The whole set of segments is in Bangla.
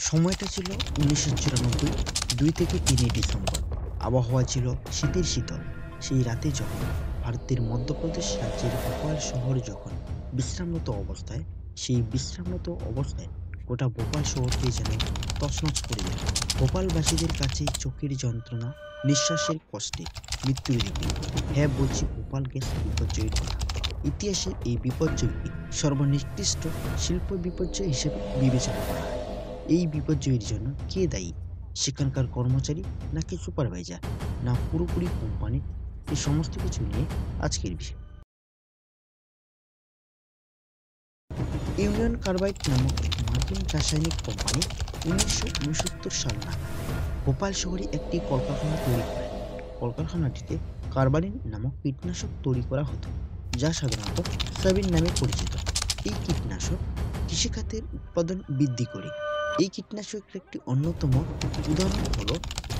সময়টা ছিল ১৯৯৪ ২ থেকে ৩ ডিসেম্বর। আবহাওয়া ছিল শীতের শীতল। সেই রাতে যখন ভারতের মধ্যপ্রদেশ রাজ্যের ভোপাল শহর যখন বিশ্রামরত অবস্থায়, সেই বিশ্রামরত অবস্থায় গোটা ভোপাল শহরটি যেন তছনছ করে দিল। ভোপালবাসীদের কাছে চোখের যন্ত্রণা, নিঃশ্বাসের কষ্টে, মৃত্যুর দিকে। হ্যাঁ, বলছি ভোপাল গ্যাস বিপর্যয়ের কথা। ইতিহাসে এই বিপর্যয়কে সর্বনিকৃষ্ট শিল্প বিপর্যয় হিসেবে বিবেচনা করা হয়। এই বিপর্যয়ের জন্য কে দায়ী? সেখানকার কর্মচারী, নাকি সুপারভাইজার, না পুরোপুরি কোম্পানি? এই সমস্ত কিছু নিয়ে আজকের বিষয়। ইউনিয়ন কার্বাইড নামক এক মার্কিন রাসায়নিক কোম্পানি ১৯৬৯ সাল নাগাদ ভোপাল শহরে একটি কলকারখানা তৈরি করেন। কলকারখানাটিতে কার্বালিন নামক কীটনাশক তৈরি করা হতো, যা সাধারণত সয়াবিন নামে পরিচিত। এই কীটনাশক কৃষিখাতের উৎপাদন বৃদ্ধি করে। এই কীটনাশকের একটি অন্যতম উদাহরণ হল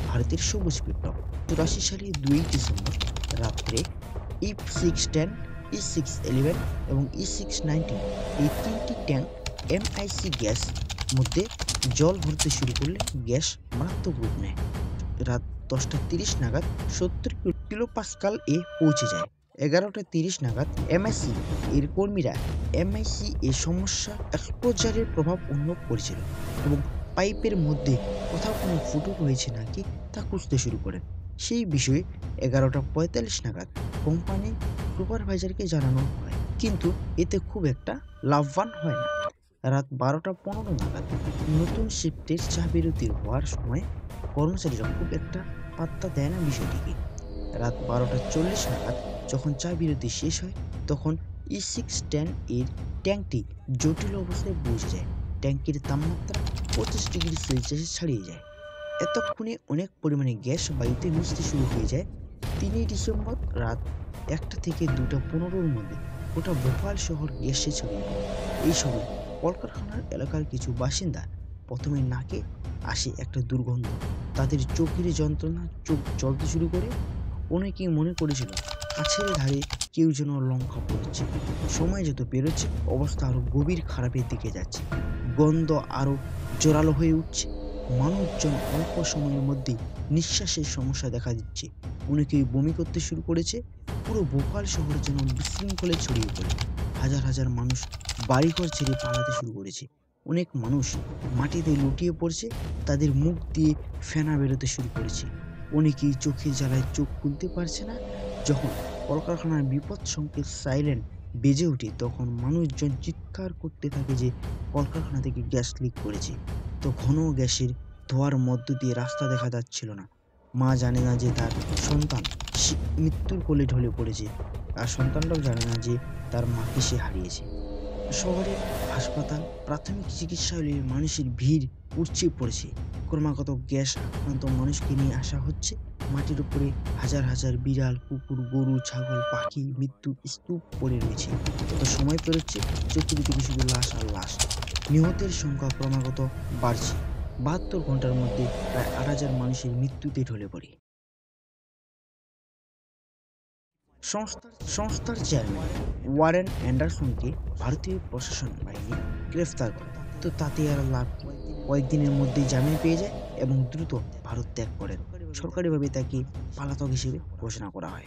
ভারতের সবুজ বিপ্লব। ৮৪ সালে ২ ডিসেম্বর রাত্রে E610, E611 এবং E619 এই তিনটি ট্যাঙ্ক MIC গ্যাস মধ্যে জল ভরতে শুরু করলে গ্যাস মারাত্মক রূপ নেয়। রাত ১০টা ৩০ নাগাদ ৭০ কিলোপাস্কাল এ পৌঁছে যায়। ১১টা ৩০ নাগাদ MIC এর কর্মীরা MIC এ সমস্যা এক্সপোজারের প্রভাব অনুভব করেছিল এবং পাইপের মধ্যে কোথাও কোনো ফুটো রয়েছে নাকি তা খুঁজতে শুরু করেন। সেই বিষয়ে ১১টা ৪৫ নাগাদ কোম্পানি সুপারভাইজারকে জানানো হয়, কিন্তু এতে খুব একটা লাভবান হয় না। রাত ১২টা ১৫ নাগাদ নতুন শিফটের চা বিরতি হওয়ার সময় কর্মচারীরা খুব একটা পাত্তা দেয় না বিষয়টিকে। রাত ১২টা ৪০ নাগাদ যখন চা বিরতি শেষ হয়, তখন E610 এর ট্যাঙ্কটি জটিল অবস্থায় পৌঁছে যায়। ট্যাঙ্কের তাপমাত্রা ২৫ ডিগ্রি সেলসিয়াস ছাড়িয়ে যায়। এতক্ষণে অনেক পরিমাণে গ্যাস বায়ুতে মিশতে শুরু হয়ে যায়। ৩ ডিসেম্বর রাত ১টা থেকে ২টা ১৫-র মধ্যে গোটা ভোপাল শহর গ্যাসে ছড়িয়ে পড়ে। এই সময় কলকারখানার এলাকার কিছু বাসিন্দা প্রথমে নাকে আসে একটা দুর্গন্ধ, তাদের চোখের যন্ত্রণা, চোখ জ্বলতে শুরু করে। অনেকেই মনে করেছিল কাছের ধারে কেউ যেন লঙ্কা পড়ছে। সময় যত পেরোচ্ছে, অবস্থা আরো গভীর খারাপের দিকে যাচ্ছে। গন্ধ আরো জোরালো হয়ে উঠছে। মানুষজন অল্প সময়ের মধ্যে নিঃশ্বাসের সমস্যা দেখা দিচ্ছে। অনেকেই বমি করতে শুরু করেছে। পুরো ভোপাল শহর যেন বিশৃঙ্খলে ছড়িয়ে পড়ে। হাজার হাজার মানুষ বাড়িঘর ছেড়ে পালাতে শুরু করেছে। অনেক মানুষ মাটিতে লুটিয়ে পড়ছে, তাদের মুখ দিয়ে ফেনা বেরোতে শুরু করেছে। অনেকেই চোখের জ্বালায় চোখ খুলতে পারছে না। যখন কলকারখানার বিপদ সংকেত সাইরেন বেজে ওঠে, তখন মানুষজন চিৎকার করতে থাকে যে কলকারখানা থেকে গ্যাস লিক করেছে। তো ঘন গ্যাসের ধোঁয়ার মধ্য দিয়ে রাস্তা দেখা যাচ্ছিল না। মা জানে না যে তার সন্তান মৃত্যুর কোলে ঢলে পড়েছে, আর সন্তানটাও জানে না যে তার মাকে সে হারিয়েছে। শহরের হাসপাতাল, প্রাথমিক চিকিৎসালয়ে মানুষের ভিড় উপচে পড়েছে। ক্রমাগত গ্যাস আক্রান্ত মানুষকে নিয়ে আসা হচ্ছে। মাটির উপরে হাজার হাজার বিড়াল, কুকুর, গরু, ছাগল, পাখি মৃত্যুর স্তূপ পড়ে রয়েছে। যত সময় পেরোচ্ছে, চতুর্দিকে শুধু লাশ আর লাশ। নিহতের সংখ্যা ক্রমাগত বাড়ছে। ৭২ ঘন্টার মধ্যে প্রায় ৮,০০০ মানুষের মৃত্যুতে ঢলে পড়ে। সংস্থার চেয়ারম্যান ওয়ারেন অ্যান্ডারসনকে ভারতীয় প্রশাসন বাহিনী গ্রেফতার করে। তো তাতে আর লাভ কি? কয়েকদিনের মধ্যেই জামিন পেয়ে যায় এবং দ্রুত ভারত ত্যাগ করেন। সরকারিভাবে তাকে পলাতক হিসেবে ঘোষণা করা হয়।